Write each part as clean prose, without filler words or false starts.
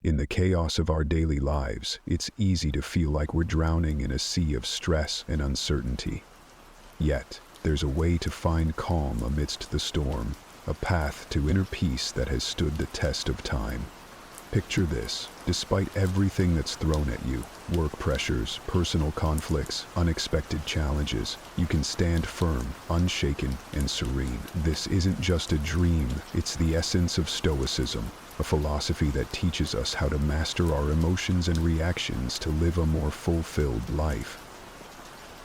In the chaos of our daily lives, it's easy to feel like we're drowning in a sea of stress and uncertainty. Yet, there's a way to find calm amidst the storm, a path to inner peace that has stood the test of time. Picture this: despite everything that's thrown at you, work pressures, personal conflicts, unexpected challenges, you can stand firm, unshaken, and serene. This isn't just a dream, it's the essence of Stoicism, a philosophy that teaches us how to master our emotions and reactions to live a more fulfilled life.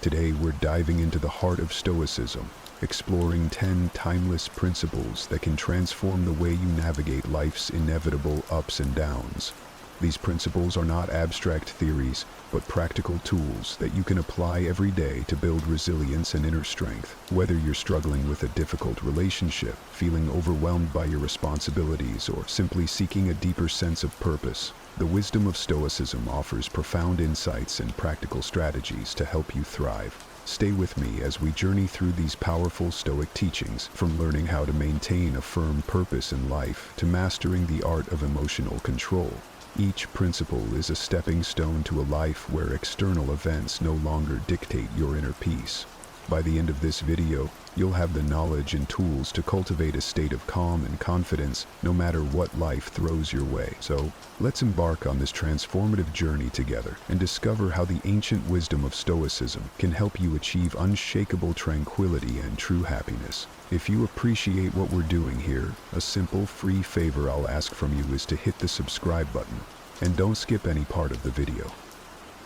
Today we're diving into the heart of Stoicism, exploring 10 timeless principles that can transform the way you navigate life's inevitable ups and downs. These principles are not abstract theories, but practical tools that you can apply every day to build resilience and inner strength. Whether you're struggling with a difficult relationship, feeling overwhelmed by your responsibilities, or simply seeking a deeper sense of purpose, the wisdom of Stoicism offers profound insights and practical strategies to help you thrive. Stay with me as we journey through these powerful Stoic teachings, from learning how to maintain a firm purpose in life to mastering the art of emotional control. Each principle is a stepping stone to a life where external events no longer dictate your inner peace. By the end of this video, you'll have the knowledge and tools to cultivate a state of calm and confidence no matter what life throws your way. So, let's embark on this transformative journey together and discover how the ancient wisdom of Stoicism can help you achieve unshakable tranquility and true happiness. If you appreciate what we're doing here, a simple free favor I'll ask from you is to hit the subscribe button, and don't skip any part of the video.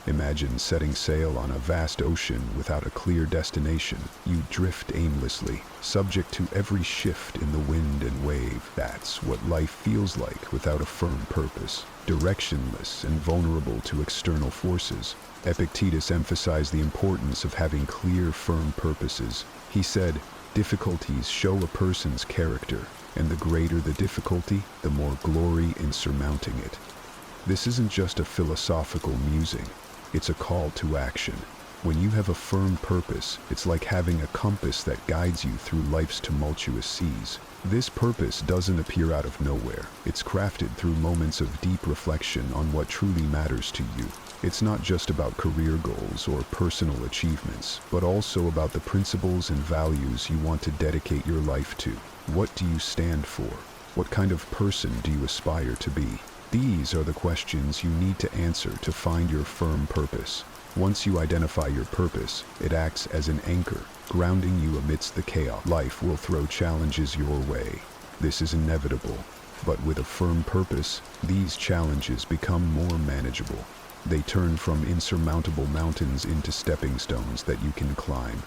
Imagine setting sail on a vast ocean without a clear destination. You drift aimlessly, subject to every shift in the wind and wave. That's what life feels like without a firm purpose, directionless and vulnerable to external forces. Epictetus emphasized the importance of having clear, firm purposes. He said, "Difficulties show a person's character, and the greater the difficulty, the more glory in surmounting it." This isn't just a philosophical musing. It's a call to action. When you have a firm purpose, it's like having a compass that guides you through life's tumultuous seas. This purpose doesn't appear out of nowhere. It's crafted through moments of deep reflection on what truly matters to you. It's not just about career goals or personal achievements, but also about the principles and values you want to dedicate your life to. What do you stand for? What kind of person do you aspire to be? These are the questions you need to answer to find your firm purpose. Once you identify your purpose, it acts as an anchor, grounding you amidst the chaos. Life will throw challenges your way. This is inevitable. But with a firm purpose, these challenges become more manageable. They turn from insurmountable mountains into stepping stones that you can climb.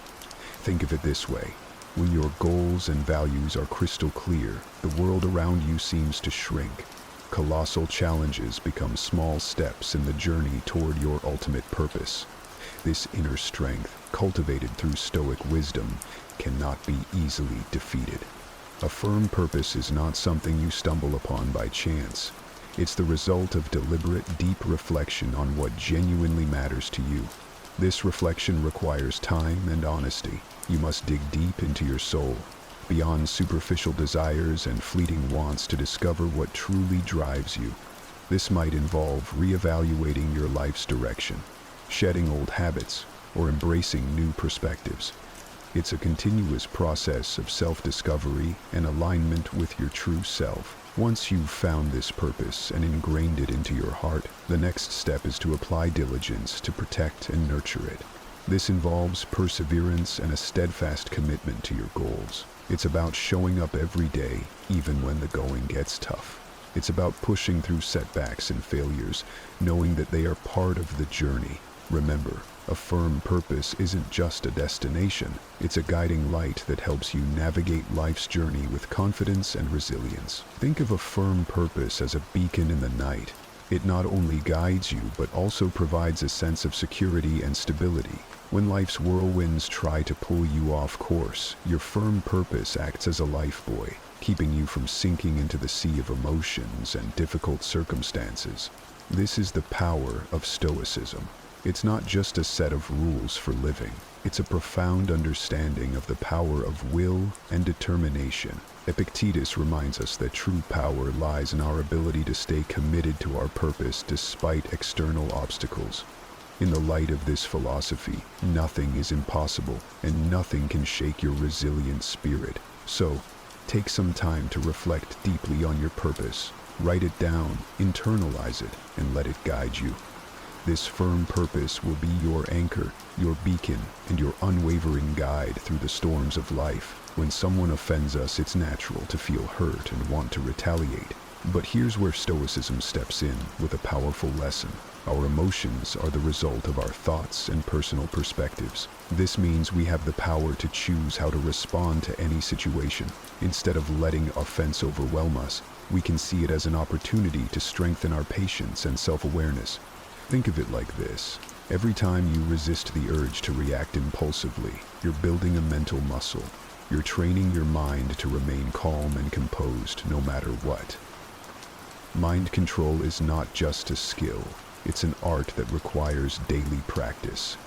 Think of it this way. When your goals and values are crystal clear, the world around you seems to shrink. Colossal challenges become small steps in the journey toward your ultimate purpose. This inner strength, cultivated through Stoic wisdom, cannot be easily defeated. A firm purpose is not something you stumble upon by chance. It's the result of deliberate, deep reflection on what genuinely matters to you. This reflection requires time and honesty. You must dig deep into your soul, beyond superficial desires and fleeting wants, to discover what truly drives you. This might involve reevaluating your life's direction, shedding old habits, or embracing new perspectives. It's a continuous process of self-discovery and alignment with your true self. Once you've found this purpose and ingrained it into your heart, the next step is to apply diligence to protect and nurture it. This involves perseverance and a steadfast commitment to your goals. It's about showing up every day, even when the going gets tough. It's about pushing through setbacks and failures, knowing that they are part of the journey. Remember, a firm purpose isn't just a destination. It's a guiding light that helps you navigate life's journey with confidence and resilience. Think of a firm purpose as a beacon in the night. It not only guides you, but also provides a sense of security and stability. When life's whirlwinds try to pull you off course, your firm purpose acts as a lifebuoy, keeping you from sinking into the sea of emotions and difficult circumstances. This is the power of Stoicism. It's not just a set of rules for living. It's a profound understanding of the power of will and determination. Epictetus reminds us that true power lies in our ability to stay committed to our purpose despite external obstacles. In the light of this philosophy, nothing is impossible, and nothing can shake your resilient spirit. So, take some time to reflect deeply on your purpose. Write it down, internalize it, and let it guide you. This firm purpose will be your anchor, your beacon, and your unwavering guide through the storms of life. When someone offends us, it's natural to feel hurt and want to retaliate. But here's where Stoicism steps in with a powerful lesson. Our emotions are the result of our thoughts and personal perspectives. This means we have the power to choose how to respond to any situation. Instead of letting offense overwhelm us, we can see it as an opportunity to strengthen our patience and self-awareness. Think of it like this. Every time you resist the urge to react impulsively, you're building a mental muscle. You're training your mind to remain calm and composed no matter what. Mind control is not just a skill. It's an art that requires daily practice.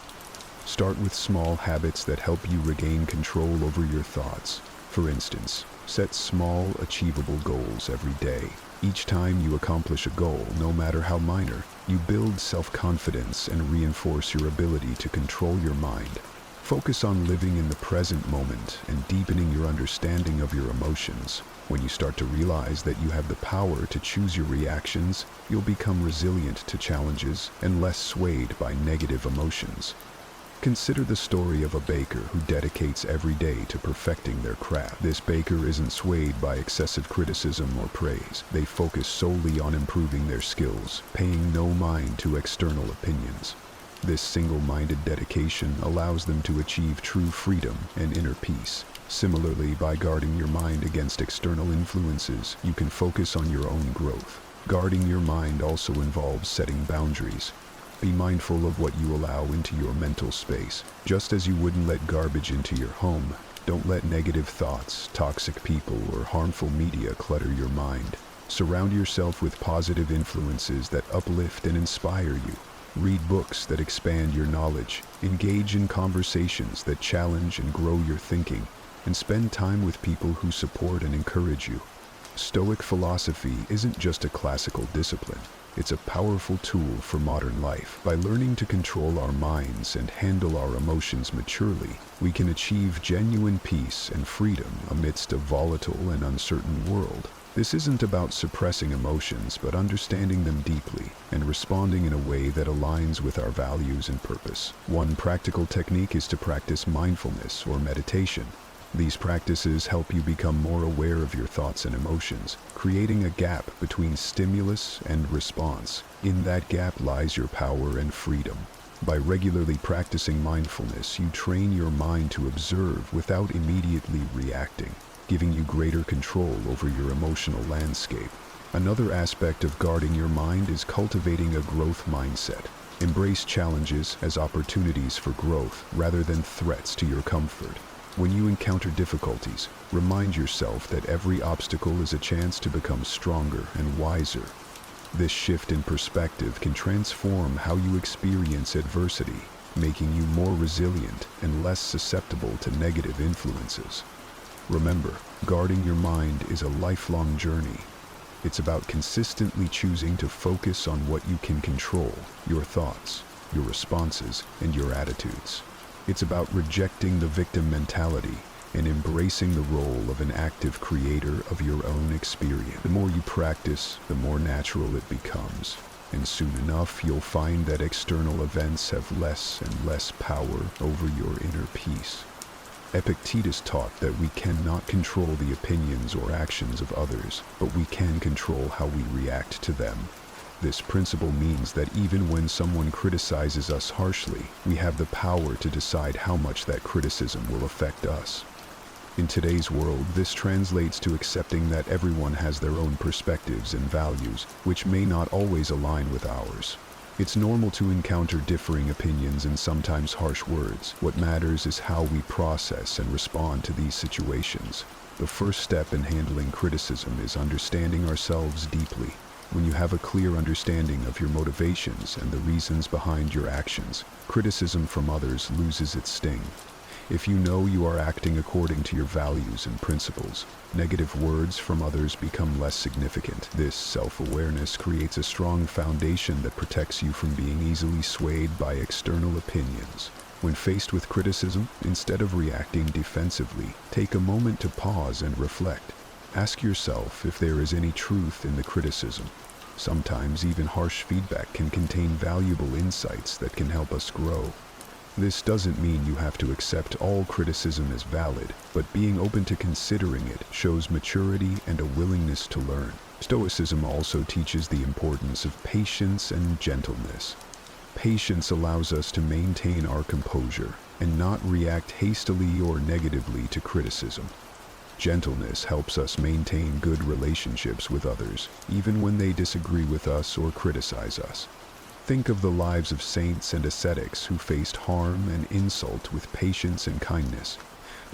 Start with small habits that help you regain control over your thoughts. For instance, set small, achievable goals every day. Each time you accomplish a goal, no matter how minor, you build self-confidence and reinforce your ability to control your mind. Focus on living in the present moment and deepening your understanding of your emotions. When you start to realize that you have the power to choose your reactions, you'll become resilient to challenges and less swayed by negative emotions. Consider the story of a baker who dedicates every day to perfecting their craft. This baker isn't swayed by excessive criticism or praise. They focus solely on improving their skills, paying no mind to external opinions. This single-minded dedication allows them to achieve true freedom and inner peace. Similarly, by guarding your mind against external influences, you can focus on your own growth. Guarding your mind also involves setting boundaries. Be mindful of what you allow into your mental space. Just as you wouldn't let garbage into your home, don't let negative thoughts, toxic people, or harmful media clutter your mind. Surround yourself with positive influences that uplift and inspire you. Read books that expand your knowledge, engage in conversations that challenge and grow your thinking, and spend time with people who support and encourage you. Stoic philosophy isn't just a classical discipline. It's a powerful tool for modern life. By learning to control our minds and handle our emotions maturely, we can achieve genuine peace and freedom amidst a volatile and uncertain world. This isn't about suppressing emotions, but understanding them deeply and responding in a way that aligns with our values and purpose. One practical technique is to practice mindfulness or meditation. These practices help you become more aware of your thoughts and emotions, creating a gap between stimulus and response. In that gap lies your power and freedom. By regularly practicing mindfulness, you train your mind to observe without immediately reacting, giving you greater control over your emotional landscape. Another aspect of guarding your mind is cultivating a growth mindset. Embrace challenges as opportunities for growth rather than threats to your comfort. When you encounter difficulties, remind yourself that every obstacle is a chance to become stronger and wiser. This shift in perspective can transform how you experience adversity, making you more resilient and less susceptible to negative influences. Remember, guarding your mind is a lifelong journey. It's about consistently choosing to focus on what you can control, your thoughts, your responses, and your attitudes. It's about rejecting the victim mentality and embracing the role of an active creator of your own experience. The more you practice, the more natural it becomes. And soon enough, you'll find that external events have less and less power over your inner peace. Epictetus taught that we cannot control the opinions or actions of others, but we can control how we react to them. This principle means that even when someone criticizes us harshly, we have the power to decide how much that criticism will affect us. In today's world, this translates to accepting that everyone has their own perspectives and values, which may not always align with ours. It's normal to encounter differing opinions and sometimes harsh words. What matters is how we process and respond to these situations. The first step in handling criticism is understanding ourselves deeply. When you have a clear understanding of your motivations and the reasons behind your actions, criticism from others loses its sting. If you know you are acting according to your values and principles, negative words from others become less significant. This self-awareness creates a strong foundation that protects you from being easily swayed by external opinions. When faced with criticism, instead of reacting defensively, take a moment to pause and reflect. Ask yourself if there is any truth in the criticism. Sometimes even harsh feedback can contain valuable insights that can help us grow. This doesn't mean you have to accept all criticism as valid, but being open to considering it shows maturity and a willingness to learn. Stoicism also teaches the importance of patience and gentleness. Patience allows us to maintain our composure and not react hastily or negatively to criticism. Gentleness helps us maintain good relationships with others, even when they disagree with us or criticize us. Think of the lives of saints and ascetics who faced harm and insult with patience and kindness,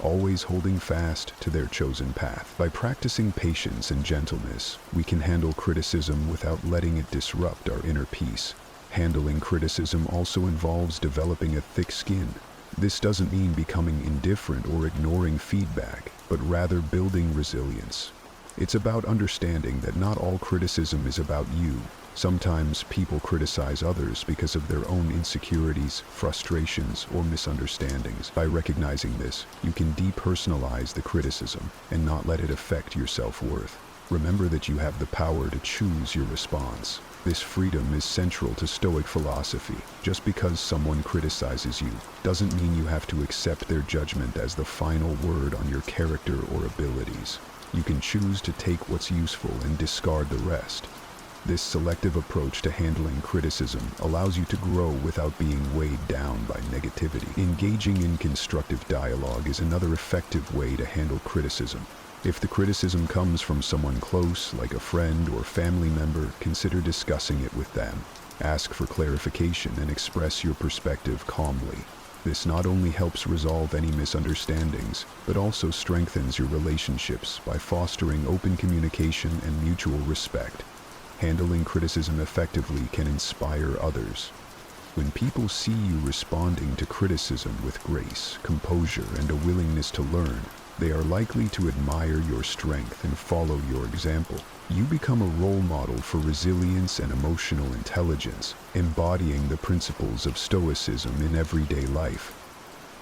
always holding fast to their chosen path. By practicing patience and gentleness, we can handle criticism without letting it disrupt our inner peace. Handling criticism also involves developing a thick skin. This doesn't mean becoming indifferent or ignoring feedback, but rather building resilience. It's about understanding that not all criticism is about you. Sometimes people criticize others because of their own insecurities, frustrations, or misunderstandings. By recognizing this, you can depersonalize the criticism and not let it affect your self-worth. Remember that you have the power to choose your response. This freedom is central to Stoic philosophy. Just because someone criticizes you doesn't mean you have to accept their judgment as the final word on your character or abilities. You can choose to take what's useful and discard the rest. This selective approach to handling criticism allows you to grow without being weighed down by negativity. Engaging in constructive dialogue is another effective way to handle criticism. If the criticism comes from someone close, like a friend or family member, consider discussing it with them. Ask for clarification and express your perspective calmly. This not only helps resolve any misunderstandings, but also strengthens your relationships by fostering open communication and mutual respect. Handling criticism effectively can inspire others. When people see you responding to criticism with grace, composure, and a willingness to learn, they are likely to admire your strength and follow your example. You become a role model for resilience and emotional intelligence, embodying the principles of Stoicism in everyday life.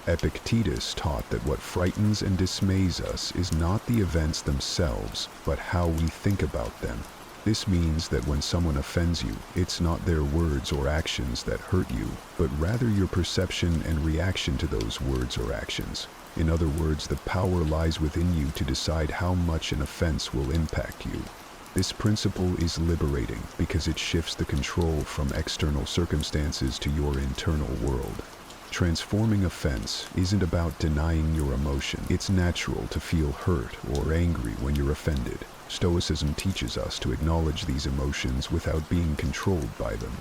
Epictetus taught that what frightens and dismays us is not the events themselves, but how we think about them. This means that when someone offends you, it's not their words or actions that hurt you, but rather your perception and reaction to those words or actions. In other words, the power lies within you to decide how much an offense will impact you. This principle is liberating because it shifts the control from external circumstances to your internal world. Transforming offense isn't about denying your emotion. It's natural to feel hurt or angry when you're offended. Stoicism teaches us to acknowledge these emotions without being controlled by them.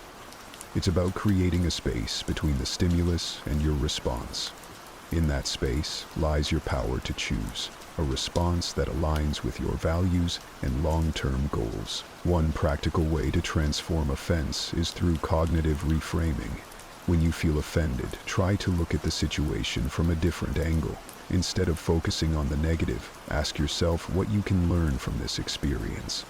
It's about creating a space between the stimulus and your response. In that space lies your power to choose a response that aligns with your values and long-term goals. One practical way to transform offense is through cognitive reframing. When you feel offended, try to look at the situation from a different angle. Instead of focusing on the negative, ask yourself what you can learn from this experience.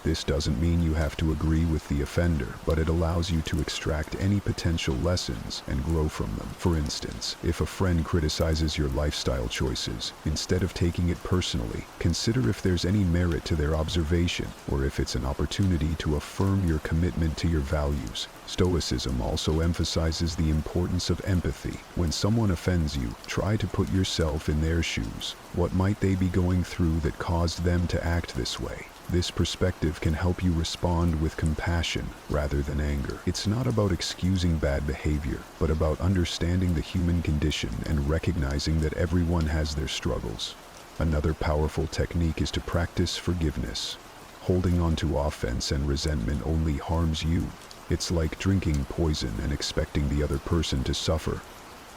This doesn't mean you have to agree with the offender, but it allows you to extract any potential lessons and grow from them. For instance, if a friend criticizes your lifestyle choices, instead of taking it personally, consider if there's any merit to their observation, or if it's an opportunity to affirm your commitment to your values. Stoicism also emphasizes the importance of empathy. When someone offends you, try to put yourself in their shoes. What might they be going through that caused them to act this way? This perspective can help you respond with compassion rather than anger. It's not about excusing bad behavior, but about understanding the human condition and recognizing that everyone has their struggles. Another powerful technique is to practice forgiveness. Holding on to offense and resentment only harms you. It's like drinking poison and expecting the other person to suffer.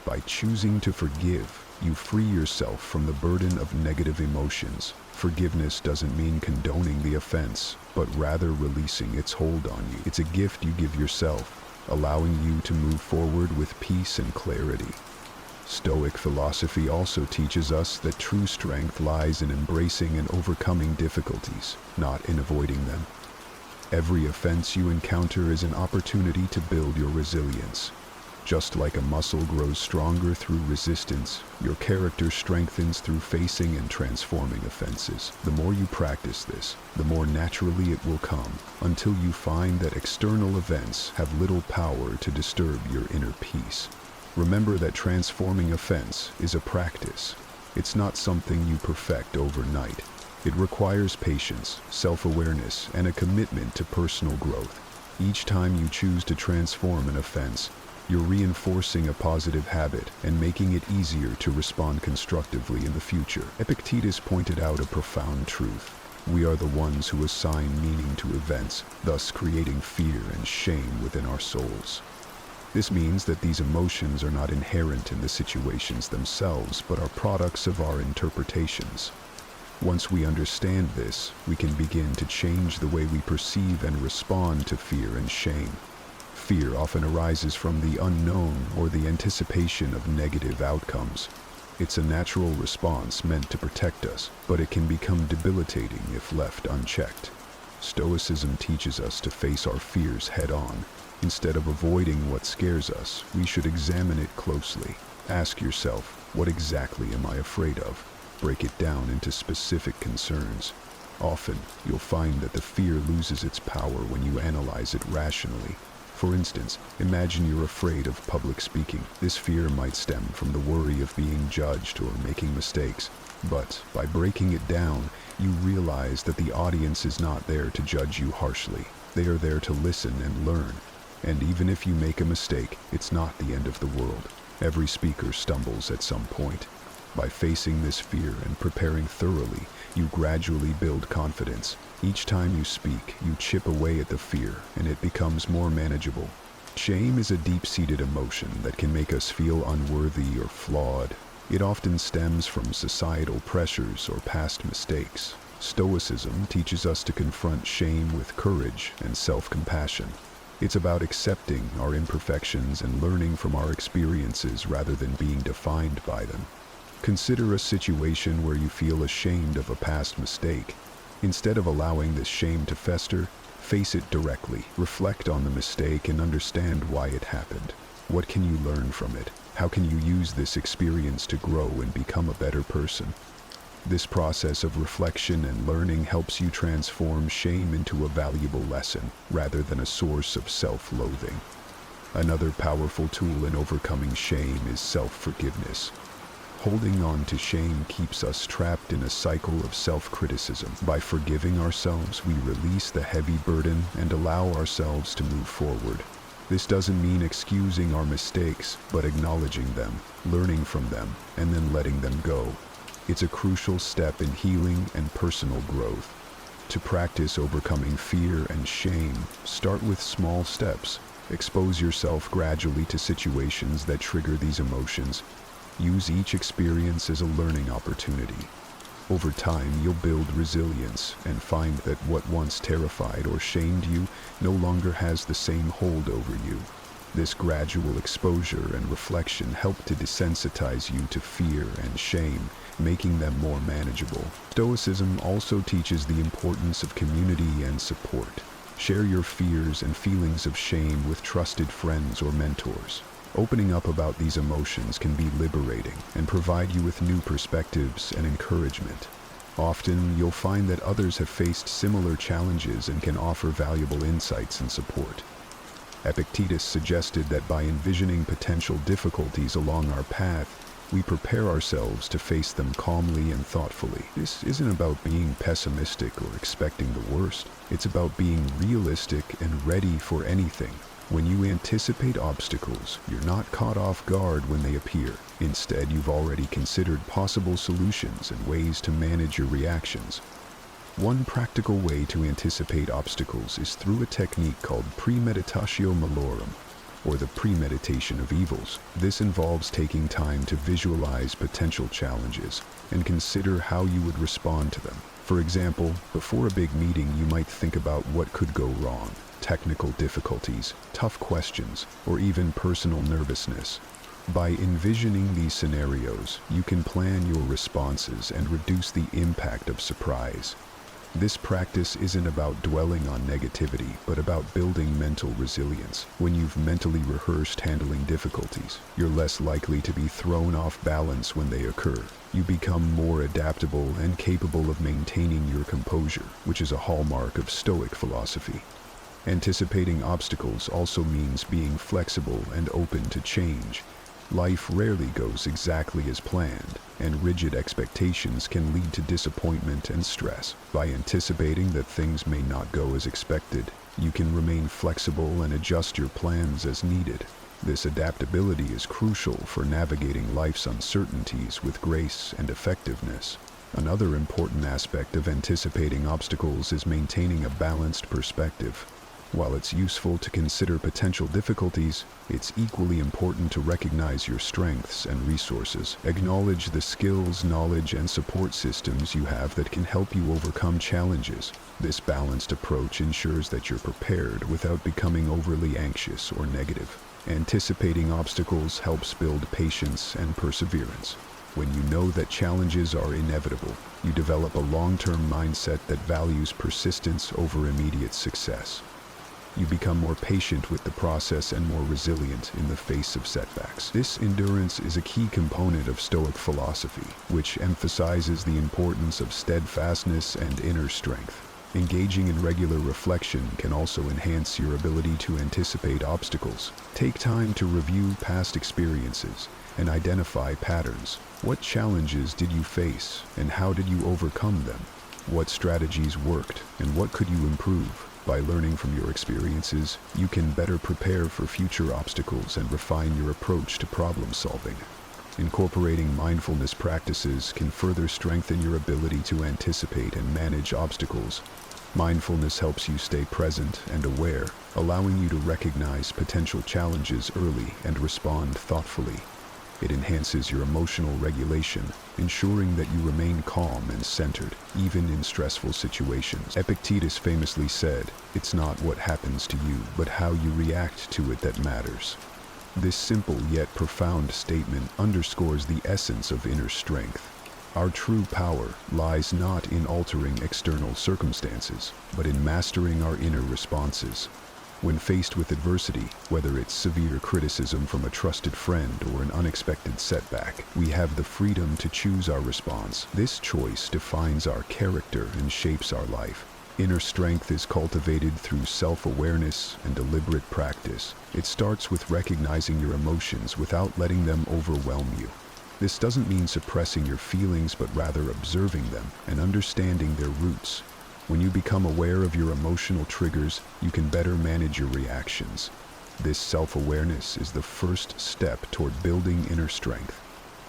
By choosing to forgive, you free yourself from the burden of negative emotions. Forgiveness doesn't mean condoning the offense, but rather releasing its hold on you. It's a gift you give yourself, allowing you to move forward with peace and clarity. Stoic philosophy also teaches us that true strength lies in embracing and overcoming difficulties, not in avoiding them. Every offense you encounter is an opportunity to build your resilience. Just like a muscle grows stronger through resistance, your character strengthens through facing and transforming offenses. The more you practice this, the more naturally it will come, until you find that external events have little power to disturb your inner peace. Remember that transforming offense is a practice. It's not something you perfect overnight. It requires patience, self-awareness, and a commitment to personal growth. Each time you choose to transform an offense, you're reinforcing a positive habit and making it easier to respond constructively in the future. Epictetus pointed out a profound truth. We are the ones who assign meaning to events, thus creating fear and shame within our souls. This means that these emotions are not inherent in the situations themselves, but are products of our interpretations. Once we understand this, we can begin to change the way we perceive and respond to fear and shame. Fear often arises from the unknown or the anticipation of negative outcomes. It's a natural response meant to protect us, but it can become debilitating if left unchecked. Stoicism teaches us to face our fears head-on. Instead of avoiding what scares us, we should examine it closely. Ask yourself, what exactly am I afraid of? Break it down into specific concerns. Often, you'll find that the fear loses its power when you analyze it rationally. For instance, imagine you're afraid of public speaking. This fear might stem from the worry of being judged or making mistakes. But by breaking it down, you realize that the audience is not there to judge you harshly. They are there to listen and learn. And even if you make a mistake, it's not the end of the world. Every speaker stumbles at some point. By facing this fear and preparing thoroughly, you gradually build confidence. Each time you speak, you chip away at the fear, and it becomes more manageable. Shame is a deep-seated emotion that can make us feel unworthy or flawed. It often stems from societal pressures or past mistakes. Stoicism teaches us to confront shame with courage and self-compassion. It's about accepting our imperfections and learning from our experiences rather than being defined by them. Consider a situation where you feel ashamed of a past mistake. Instead of allowing this shame to fester, face it directly. Reflect on the mistake and understand why it happened. What can you learn from it? How can you use this experience to grow and become a better person? This process of reflection and learning helps you transform shame into a valuable lesson, rather than a source of self-loathing. Another powerful tool in overcoming shame is self-forgiveness. Holding on to shame keeps us trapped in a cycle of self-criticism. By forgiving ourselves, we release the heavy burden and allow ourselves to move forward. This doesn't mean excusing our mistakes, but acknowledging them, learning from them, and then letting them go. It's a crucial step in healing and personal growth. To practice overcoming fear and shame, start with small steps. Expose yourself gradually to situations that trigger these emotions. Use each experience as a learning opportunity. Over time, you'll build resilience and find that what once terrified or shamed you no longer has the same hold over you. This gradual exposure and reflection help to desensitize you to fear and shame, making them more manageable. Stoicism also teaches the importance of community and support. Share your fears and feelings of shame with trusted friends or mentors. Opening up about these emotions can be liberating and provide you with new perspectives and encouragement. Often, you'll find that others have faced similar challenges and can offer valuable insights and support. Epictetus suggested that by envisioning potential difficulties along our path, we prepare ourselves to face them calmly and thoughtfully. This isn't about being pessimistic or expecting the worst. It's about being realistic and ready for anything. When you anticipate obstacles, you're not caught off guard when they appear. Instead, you've already considered possible solutions and ways to manage your reactions. One practical way to anticipate obstacles is through a technique called premeditatio malorum. or the premeditation of evils. This involves taking time to visualize potential challenges and consider how you would respond to them. For example, before a big meeting, you might think about what could go wrong, technical difficulties, tough questions, or even personal nervousness. By envisioning these scenarios, you can plan your responses and reduce the impact of surprise. This practice isn't about dwelling on negativity, but about building mental resilience. When you've mentally rehearsed handling difficulties, you're less likely to be thrown off balance when they occur. You become more adaptable and capable of maintaining your composure, which is a hallmark of Stoic philosophy. Anticipating obstacles also means being flexible and open to change. Life rarely goes exactly as planned, and rigid expectations can lead to disappointment and stress. By anticipating that things may not go as expected, you can remain flexible and adjust your plans as needed. This adaptability is crucial for navigating life's uncertainties with grace and effectiveness. Another important aspect of anticipating obstacles is maintaining a balanced perspective. While it's useful to consider potential difficulties, it's equally important to recognize your strengths and resources. Acknowledge the skills, knowledge, and support systems you have that can help you overcome challenges. This balanced approach ensures that you're prepared without becoming overly anxious or negative. Anticipating obstacles helps build patience and perseverance. When you know that challenges are inevitable, you develop a long-term mindset that values persistence over immediate success. You become more patient with the process and more resilient in the face of setbacks. This endurance is a key component of Stoic philosophy, which emphasizes the importance of steadfastness and inner strength. Engaging in regular reflection can also enhance your ability to anticipate obstacles. Take time to review past experiences and identify patterns. What challenges did you face, and how did you overcome them? What strategies worked, and what could you improve? By learning from your experiences, you can better prepare for future obstacles and refine your approach to problem solving. Incorporating mindfulness practices can further strengthen your ability to anticipate and manage obstacles. Mindfulness helps you stay present and aware, allowing you to recognize potential challenges early and respond thoughtfully. It enhances your emotional regulation, ensuring that you remain calm and centered, even in stressful situations. Epictetus famously said, "It's not what happens to you, but how you react to it that matters." This simple yet profound statement underscores the essence of inner strength. Our true power lies not in altering external circumstances, but in mastering our inner responses. When faced with adversity, whether it's severe criticism from a trusted friend or an unexpected setback, we have the freedom to choose our response. This choice defines our character and shapes our life. Inner strength is cultivated through self-awareness and deliberate practice. It starts with recognizing your emotions without letting them overwhelm you. This doesn't mean suppressing your feelings, but rather observing them and understanding their roots. When you become aware of your emotional triggers, you can better manage your reactions. This self-awareness is the first step toward building inner strength.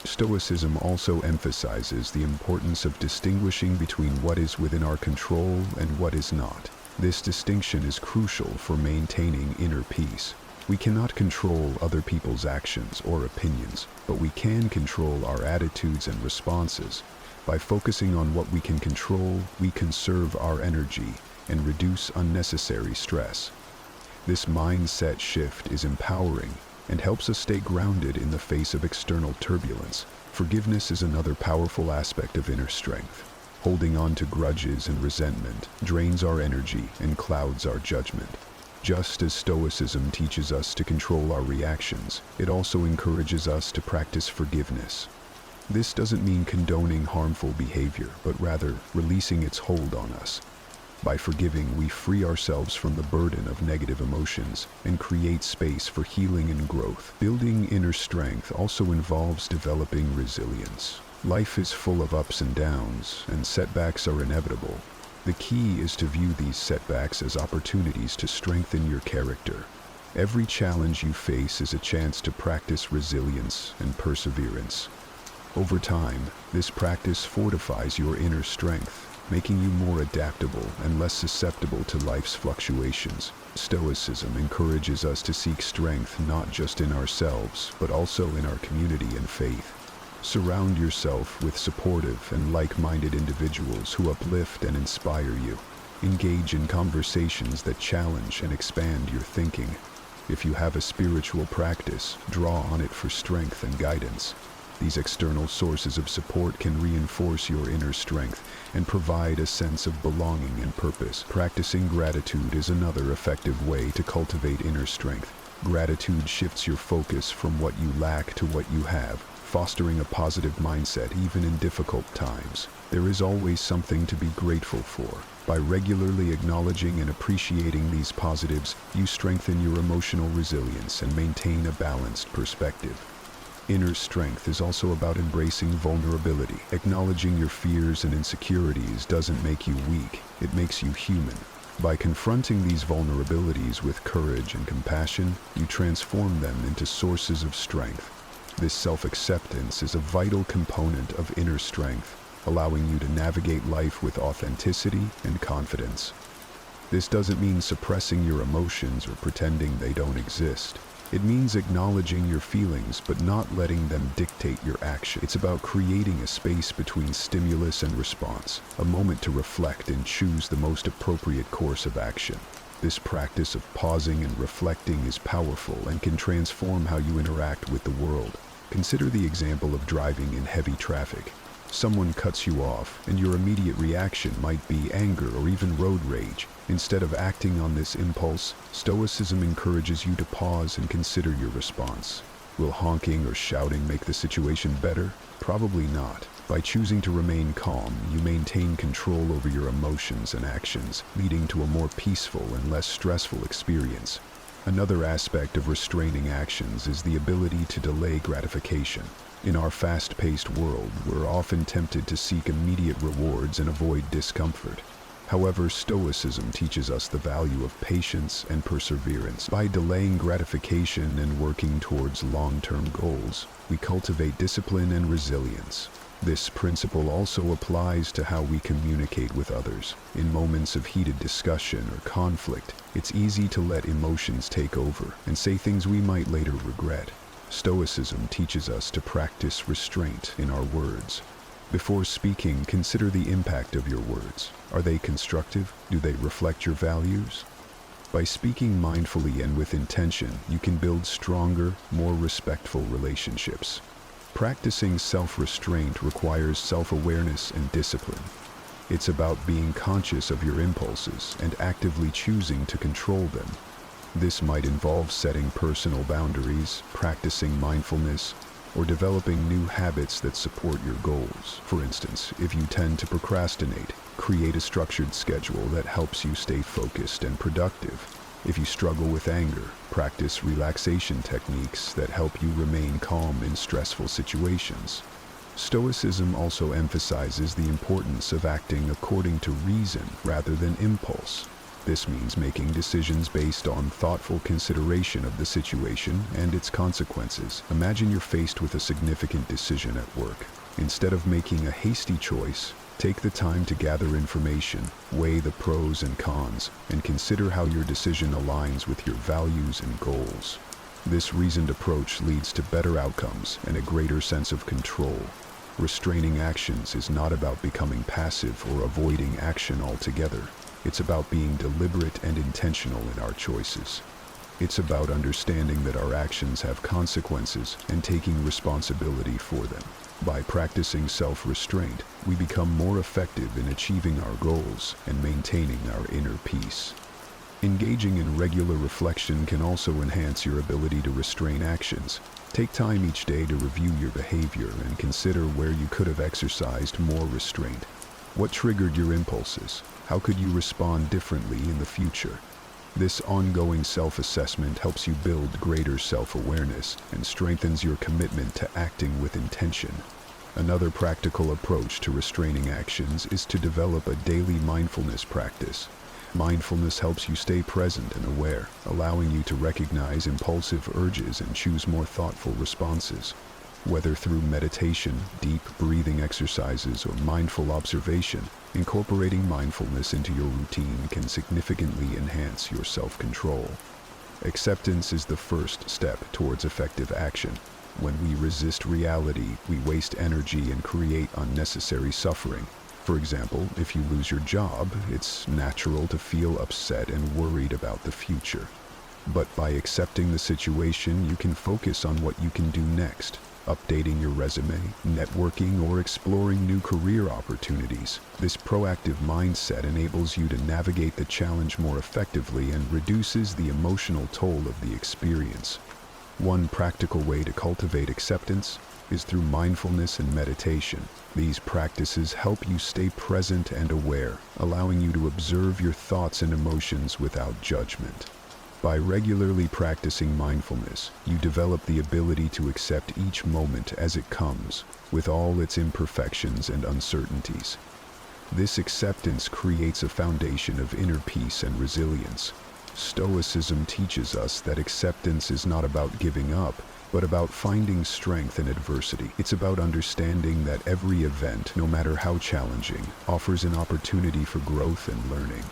Stoicism also emphasizes the importance of distinguishing between what is within our control and what is not. This distinction is crucial for maintaining inner peace. We cannot control other people's actions or opinions, but we can control our attitudes and responses. By focusing on what we can control, we conserve our energy and reduce unnecessary stress. This mindset shift is empowering and helps us stay grounded in the face of external turbulence. Forgiveness is another powerful aspect of inner strength. Holding on to grudges and resentment drains our energy and clouds our judgment. Just as Stoicism teaches us to control our reactions, it also encourages us to practice forgiveness. This doesn't mean condoning harmful behavior, but rather releasing its hold on us. By forgiving, we free ourselves from the burden of negative emotions and create space for healing and growth. Building inner strength also involves developing resilience. Life is full of ups and downs, and setbacks are inevitable. The key is to view these setbacks as opportunities to strengthen your character. Every challenge you face is a chance to practice resilience and perseverance. Over time, this practice fortifies your inner strength, making you more adaptable and less susceptible to life's fluctuations. Stoicism encourages us to seek strength not just in ourselves, but also in our community and faith. Surround yourself with supportive and like-minded individuals who uplift and inspire you. Engage in conversations that challenge and expand your thinking. If you have a spiritual practice, draw on it for strength and guidance. These external sources of support can reinforce your inner strength and provide a sense of belonging and purpose. Practicing gratitude is another effective way to cultivate inner strength. Gratitude shifts your focus from what you lack to what you have, fostering a positive mindset even in difficult times. There is always something to be grateful for. By regularly acknowledging and appreciating these positives, you strengthen your emotional resilience and maintain a balanced perspective. Inner strength is also about embracing vulnerability. Acknowledging your fears and insecurities doesn't make you weak, it makes you human. By confronting these vulnerabilities with courage and compassion, you transform them into sources of strength. This self-acceptance is a vital component of inner strength, allowing you to navigate life with authenticity and confidence. This doesn't mean suppressing your emotions or pretending they don't exist. It means acknowledging your feelings but not letting them dictate your action. It's about creating a space between stimulus and response, a moment to reflect and choose the most appropriate course of action. This practice of pausing and reflecting is powerful and can transform how you interact with the world. Consider the example of driving in heavy traffic. Someone cuts you off, and your immediate reaction might be anger or even road rage. Instead of acting on this impulse, Stoicism encourages you to pause and consider your response. Will honking or shouting make the situation better? Probably not. By choosing to remain calm, you maintain control over your emotions and actions, leading to a more peaceful and less stressful experience. Another aspect of restraining actions is the ability to delay gratification. In our fast-paced world, we're often tempted to seek immediate rewards and avoid discomfort. However, Stoicism teaches us the value of patience and perseverance. By delaying gratification and working towards long-term goals, we cultivate discipline and resilience. This principle also applies to how we communicate with others. In moments of heated discussion or conflict, it's easy to let emotions take over and say things we might later regret. Stoicism teaches us to practice restraint in our words. Before speaking, consider the impact of your words. Are they constructive? Do they reflect your values? By speaking mindfully and with intention, you can build stronger, more respectful relationships. Practicing self-restraint requires self-awareness and discipline. It's about being conscious of your impulses and actively choosing to control them. This might involve setting personal boundaries, practicing mindfulness, or developing new habits that support your goals. For instance, if you tend to procrastinate, create a structured schedule that helps you stay focused and productive. If you struggle with anger, practice relaxation techniques that help you remain calm in stressful situations. Stoicism also emphasizes the importance of acting according to reason rather than impulse. This means making decisions based on thoughtful consideration of the situation and its consequences. Imagine you're faced with a significant decision at work. Instead of making a hasty choice, take the time to gather information, weigh the pros and cons, and consider how your decision aligns with your values and goals. This reasoned approach leads to better outcomes and a greater sense of control. Restraining actions is not about becoming passive or avoiding action altogether. It's about being deliberate and intentional in our choices. It's about understanding that our actions have consequences and taking responsibility for them. By practicing self-restraint, we become more effective in achieving our goals and maintaining our inner peace. Engaging in regular reflection can also enhance your ability to restrain actions. Take time each day to review your behavior and consider where you could have exercised more restraint. What triggered your impulses? How could you respond differently in the future? This ongoing self-assessment helps you build greater self-awareness and strengthens your commitment to acting with intention. Another practical approach to restraining actions is to develop a daily mindfulness practice. Mindfulness helps you stay present and aware, allowing you to recognize impulsive urges and choose more thoughtful responses. Whether through meditation, deep breathing exercises, or mindful observation, incorporating mindfulness into your routine can significantly enhance your self-control. Acceptance is the first step towards effective action. When we resist reality, we waste energy and create unnecessary suffering. For example, if you lose your job, it's natural to feel upset and worried about the future. But by accepting the situation, you can focus on what you can do next, updating your resume, networking, or exploring new career opportunities. This proactive mindset enables you to navigate the challenge more effectively and reduces the emotional toll of the experience. One practical way to cultivate acceptance is through mindfulness and meditation. These practices help you stay present and aware, allowing you to observe your thoughts and emotions without judgment. By regularly practicing mindfulness, you develop the ability to accept each moment as it comes, with all its imperfections and uncertainties. This acceptance creates a foundation of inner peace and resilience. Stoicism teaches us that acceptance is not about giving up, but about finding strength in adversity. It's about understanding that every event, no matter how challenging, offers an opportunity for growth and learning.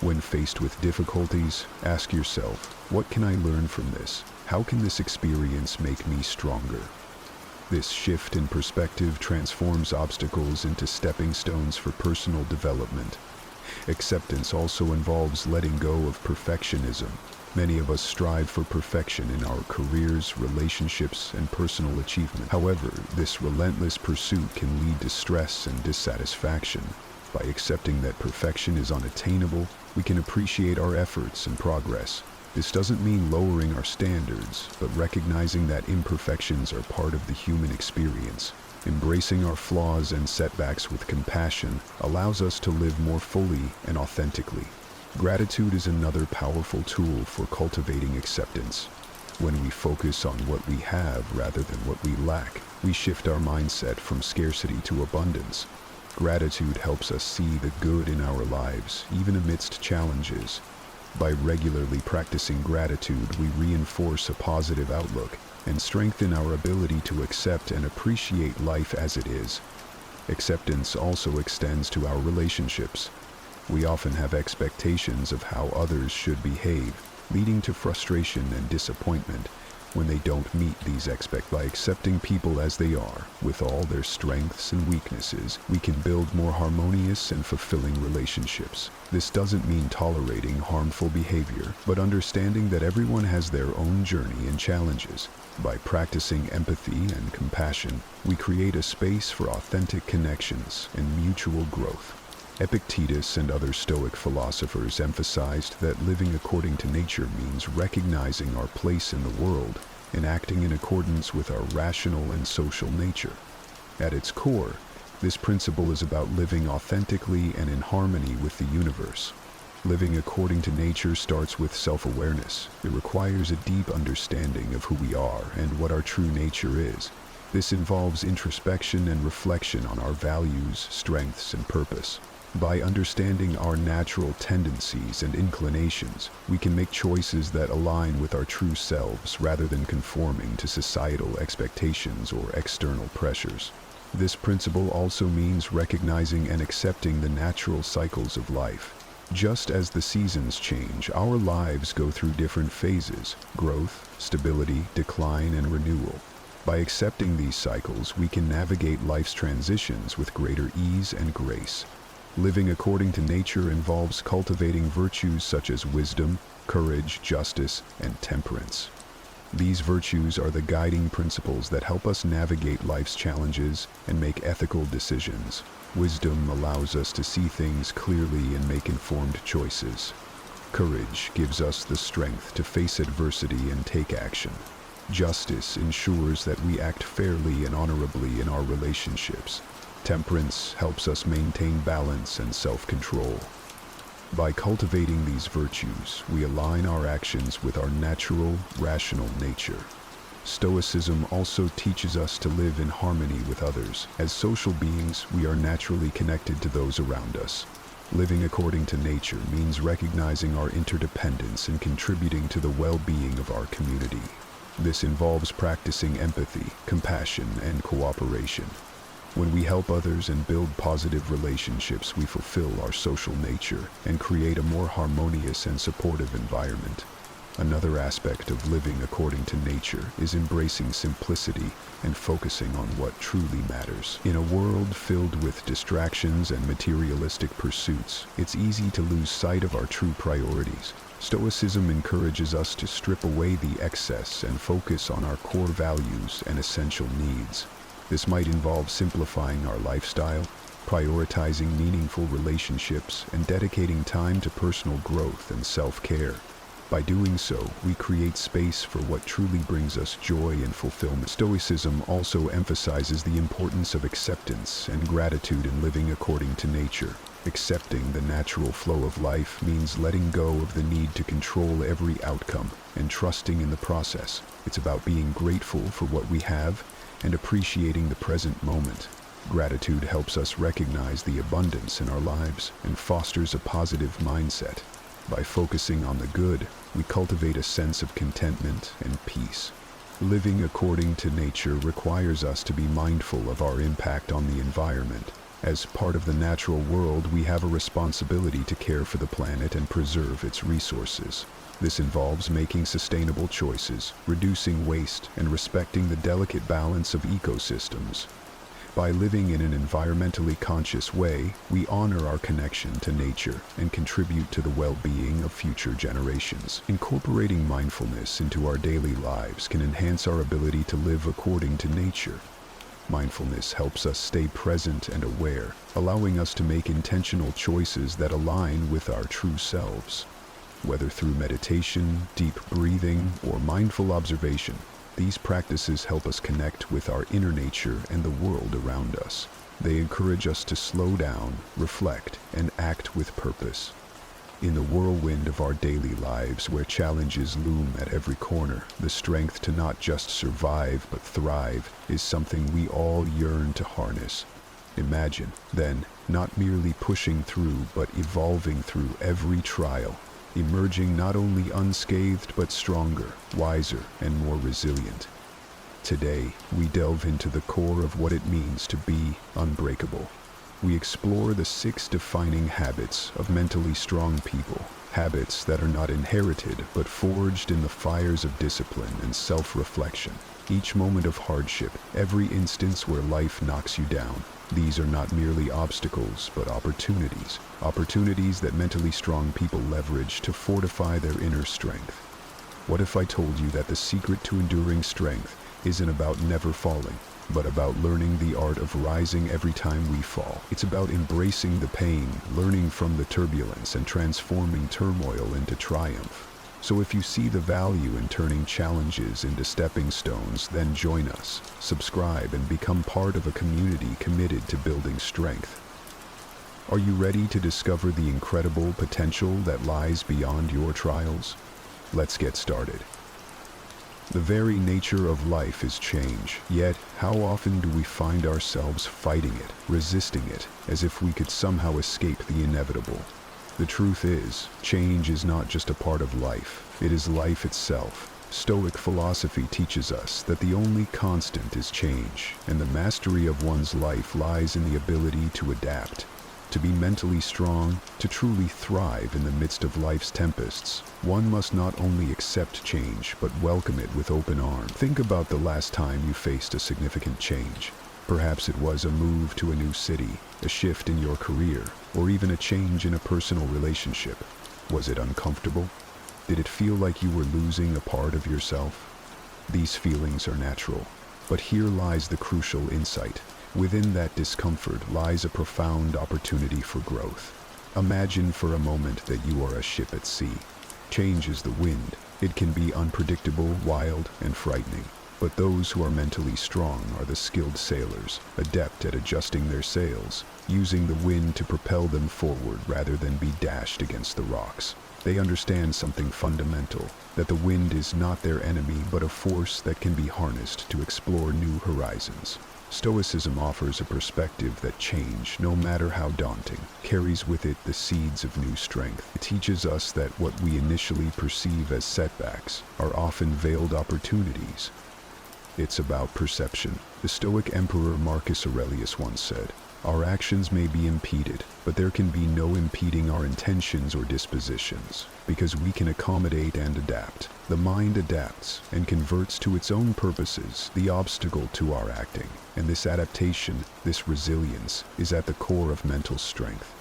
When faced with difficulties, ask yourself, what can I learn from this? How can this experience make me stronger? This shift in perspective transforms obstacles into stepping stones for personal development. Acceptance also involves letting go of perfectionism. Many of us strive for perfection in our careers, relationships, and personal achievement. However, this relentless pursuit can lead to stress and dissatisfaction. By accepting that perfection is unattainable, we can appreciate our efforts and progress. This doesn't mean lowering our standards, but recognizing that imperfections are part of the human experience. Embracing our flaws and setbacks with compassion allows us to live more fully and authentically. Gratitude is another powerful tool for cultivating acceptance. When we focus on what we have rather than what we lack, we shift our mindset from scarcity to abundance. Gratitude helps us see the good in our lives, even amidst challenges. By regularly practicing gratitude, we reinforce a positive outlook and strengthen our ability to accept and appreciate life as it is. Acceptance also extends to our relationships. We often have expectations of how others should behave, leading to frustration and disappointment when they don't meet these expectations. By accepting people as they are, with all their strengths and weaknesses, we can build more harmonious and fulfilling relationships. This doesn't mean tolerating harmful behavior, but understanding that everyone has their own journey and challenges. By practicing empathy and compassion, we create a space for authentic connections and mutual growth. Epictetus and other Stoic philosophers emphasized that living according to nature means recognizing our place in the world and acting in accordance with our rational and social nature. At its core, this principle is about living authentically and in harmony with the universe. Living according to nature starts with self-awareness. It requires a deep understanding of who we are and what our true nature is. This involves introspection and reflection on our values, strengths, and purpose. By understanding our natural tendencies and inclinations, we can make choices that align with our true selves rather than conforming to societal expectations or external pressures. This principle also means recognizing and accepting the natural cycles of life. Just as the seasons change, our lives go through different phases: growth, stability, decline, and renewal. By accepting these cycles, we can navigate life's transitions with greater ease and grace. Living according to nature involves cultivating virtues such as wisdom, courage, justice, and temperance. These virtues are the guiding principles that help us navigate life's challenges and make ethical decisions. Wisdom allows us to see things clearly and make informed choices. Courage gives us the strength to face adversity and take action. Justice ensures that we act fairly and honorably in our relationships. Temperance helps us maintain balance and self-control. By cultivating these virtues, we align our actions with our natural, rational nature. Stoicism also teaches us to live in harmony with others. As social beings, we are naturally connected to those around us. Living according to nature means recognizing our interdependence and contributing to the well-being of our community. This involves practicing empathy, compassion, and cooperation. When we help others and build positive relationships, we fulfill our social nature and create a more harmonious and supportive environment. Another aspect of living according to nature is embracing simplicity and focusing on what truly matters. In a world filled with distractions and materialistic pursuits, it's easy to lose sight of our true priorities. Stoicism encourages us to strip away the excess and focus on our core values and essential needs. This might involve simplifying our lifestyle, prioritizing meaningful relationships, and dedicating time to personal growth and self-care. By doing so, we create space for what truly brings us joy and fulfillment. Stoicism also emphasizes the importance of acceptance and gratitude in living according to nature. Accepting the natural flow of life means letting go of the need to control every outcome and trusting in the process. It's about being grateful for what we have and appreciating the present moment. Gratitude helps us recognize the abundance in our lives and fosters a positive mindset. By focusing on the good, we cultivate a sense of contentment and peace. Living according to nature requires us to be mindful of our impact on the environment. As part of the natural world, we have a responsibility to care for the planet and preserve its resources. This involves making sustainable choices, reducing waste, and respecting the delicate balance of ecosystems. By living in an environmentally conscious way, we honor our connection to nature and contribute to the well-being of future generations. Incorporating mindfulness into our daily lives can enhance our ability to live according to nature. Mindfulness helps us stay present and aware, allowing us to make intentional choices that align with our true selves. Whether through meditation, deep breathing, or mindful observation, these practices help us connect with our inner nature and the world around us. They encourage us to slow down, reflect, and act with purpose. In the whirlwind of our daily lives, where challenges loom at every corner, the strength to not just survive but thrive is something we all yearn to harness. Imagine, then, not merely pushing through but evolving through every trial, emerging not only unscathed but stronger, wiser, and more resilient. Today, we delve into the core of what it means to be unbreakable. We explore the 6 defining habits of mentally strong people, habits that are not inherited but forged in the fires of discipline and self-reflection. Each moment of hardship, every instance where life knocks you down, these are not merely obstacles but opportunities. Opportunities that mentally strong people leverage to fortify their inner strength. What if I told you that the secret to enduring strength isn't about never falling, but about learning the art of rising every time we fall? It's about embracing the pain, learning from the turbulence, and transforming turmoil into triumph. So if you see the value in turning challenges into stepping stones, then join us, subscribe, and become part of a community committed to building strength. Are you ready to discover the incredible potential that lies beyond your trials? Let's get started. The very nature of life is change, yet how often do we find ourselves fighting it, resisting it, as if we could somehow escape the inevitable? The truth is, change is not just a part of life, it is life itself. Stoic philosophy teaches us that the only constant is change, and the mastery of one's life lies in the ability to adapt. To be mentally strong, to truly thrive in the midst of life's tempests, one must not only accept change, but welcome it with open arms. Think about the last time you faced a significant change. Perhaps it was a move to a new city, a shift in your career, or even a change in a personal relationship. Was it uncomfortable? Did it feel like you were losing a part of yourself? These feelings are natural, but here lies the crucial insight. Within that discomfort lies a profound opportunity for growth. Imagine for a moment that you are a ship at sea. Change is the wind. It can be unpredictable, wild, and frightening. But those who are mentally strong are the skilled sailors, adept at adjusting their sails, using the wind to propel them forward rather than be dashed against the rocks. They understand something fundamental, that the wind is not their enemy but a force that can be harnessed to explore new horizons. Stoicism offers a perspective that change, no matter how daunting, carries with it the seeds of new strength. It teaches us that what we initially perceive as setbacks are often veiled opportunities. It's about perception. The Stoic emperor Marcus Aurelius once said, "Our actions may be impeded, but there can be no impeding our intentions or dispositions, because we can accommodate and adapt. The mind adapts and converts to its own purposes the obstacle to our acting, and this adaptation, this resilience, is at the core of mental strength."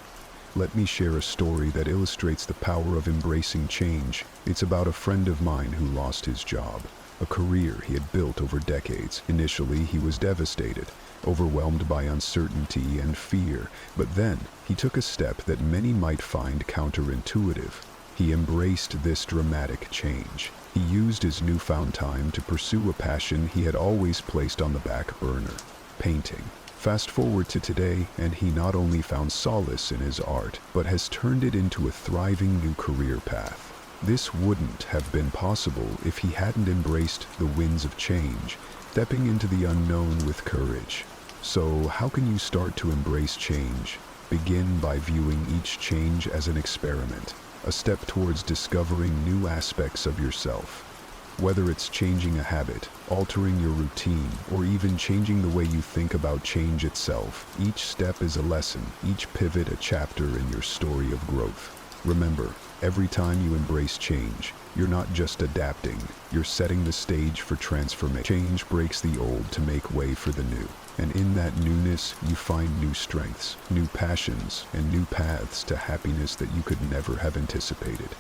Let me share a story that illustrates the power of embracing change. It's about a friend of mine who lost his job, a career he had built over decades. Initially, he was devastated, overwhelmed by uncertainty and fear, but then he took a step that many might find counterintuitive. He embraced this dramatic change. He used his newfound time to pursue a passion he had always placed on the back burner: painting. Fast forward to today, and he not only found solace in his art, but has turned it into a thriving new career path. This wouldn't have been possible if he hadn't embraced the winds of change, stepping into the unknown with courage. So, how can you start to embrace change? Begin by viewing each change as an experiment, a step towards discovering new aspects of yourself. Whether it's changing a habit, altering your routine, or even changing the way you think about change itself, each step is a lesson, each pivot a chapter in your story of growth. Remember, every time you embrace change, you're not just adapting, you're setting the stage for transformation. Change breaks the old to make way for the new. And in that newness, you find new strengths, new passions, and new paths to happiness that you could never have anticipated.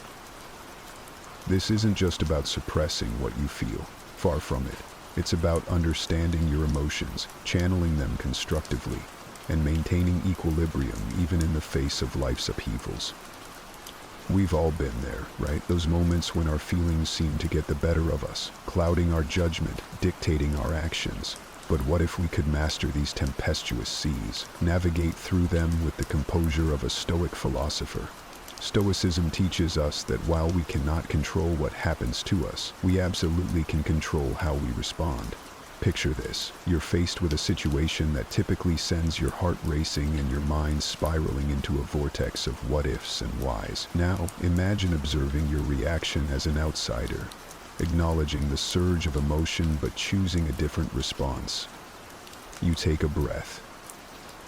This isn't just about suppressing what you feel. Far from it. It's about understanding your emotions, channeling them constructively, and maintaining equilibrium even in the face of life's upheavals. We've all been there, right? Those moments when our feelings seem to get the better of us, clouding our judgment, dictating our actions. But what if we could master these tempestuous seas, navigate through them with the composure of a Stoic philosopher? Stoicism teaches us that while we cannot control what happens to us, we absolutely can control how we respond. Picture this. You're faced with a situation that typically sends your heart racing and your mind spiraling into a vortex of what-ifs and whys. Now, imagine observing your reaction as an outsider, acknowledging the surge of emotion but choosing a different response. You take a breath.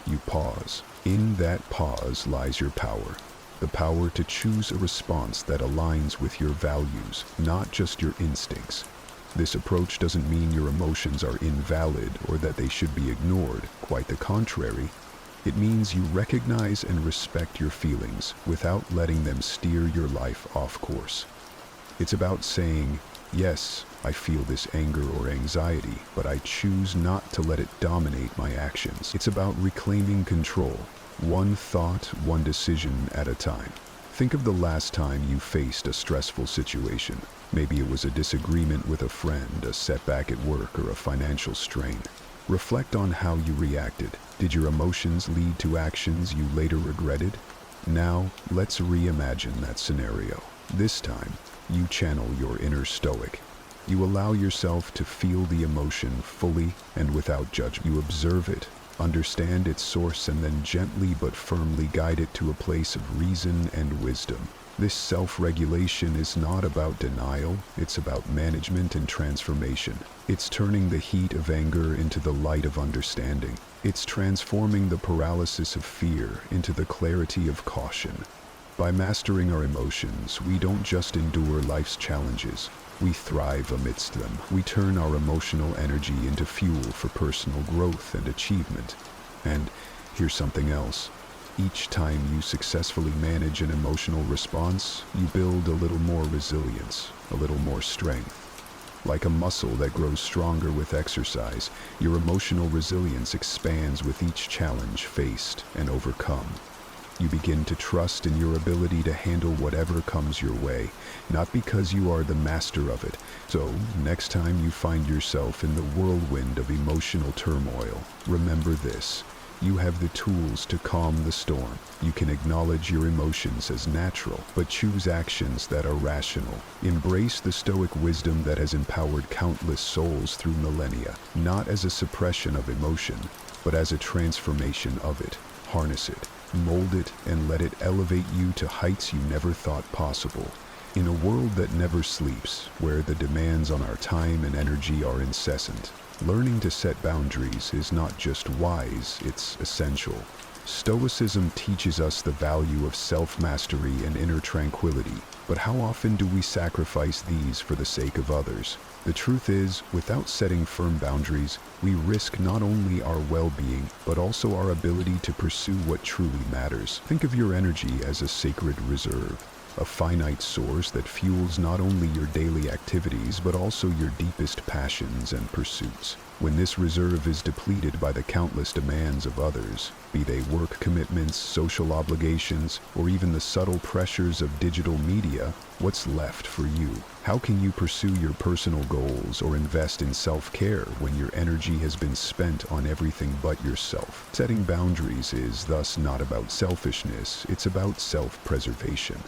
You pause. In that pause lies your power. The power to choose a response that aligns with your values, not just your instincts. This approach doesn't mean your emotions are invalid or that they should be ignored. Quite the contrary. It means you recognize and respect your feelings without letting them steer your life off course. It's about saying, yes, I feel this anger or anxiety, but I choose not to let it dominate my actions. It's about reclaiming control. One thought, one decision at a time. Think of the last time you faced a stressful situation. Maybe it was a disagreement with a friend, a setback at work, or a financial strain. Reflect on how you reacted. Did your emotions lead to actions you later regretted? Now, let's reimagine that scenario. This time, you channel your inner Stoic. You allow yourself to feel the emotion fully and without judgment. You observe it, understand its source, and then gently but firmly guide it to a place of reason and wisdom. This self-regulation is not about denial, it's about management and transformation. It's turning the heat of anger into the light of understanding. It's transforming the paralysis of fear into the clarity of caution. By mastering our emotions, we don't just endure life's challenges, we thrive amidst them. We turn our emotional energy into fuel for personal growth and achievement. And here's something else. Each time you successfully manage an emotional response, you build a little more resilience, a little more strength. Like a muscle that grows stronger with exercise, your emotional resilience expands with each challenge faced and overcome. You begin to trust in your ability to handle whatever comes your way, not because you are the master of it. So, next time you find yourself in the whirlwind of emotional turmoil, remember this. You have the tools to calm the storm. You can acknowledge your emotions as natural, but choose actions that are rational. Embrace the Stoic wisdom that has empowered countless souls through millennia, not as a suppression of emotion, but as a transformation of it. Harness it, mold it, and let it elevate you to heights you never thought possible. In a world that never sleeps, where the demands on our time and energy are incessant, learning to set boundaries is not just wise, it's essential. Stoicism teaches us the value of self-mastery and inner tranquility, but how often do we sacrifice these for the sake of others? The truth is, without setting firm boundaries, we risk not only our well-being, but also our ability to pursue what truly matters. Think of your energy as a sacred reserve, a finite source that fuels not only your daily activities, but also your deepest passions and pursuits. When this reserve is depleted by the countless demands of others, be they work commitments, social obligations, or even the subtle pressures of digital media, what's left for you? How can you pursue your personal goals or invest in self-care when your energy has been spent on everything but yourself? Setting boundaries is thus not about selfishness, it's about self-preservation.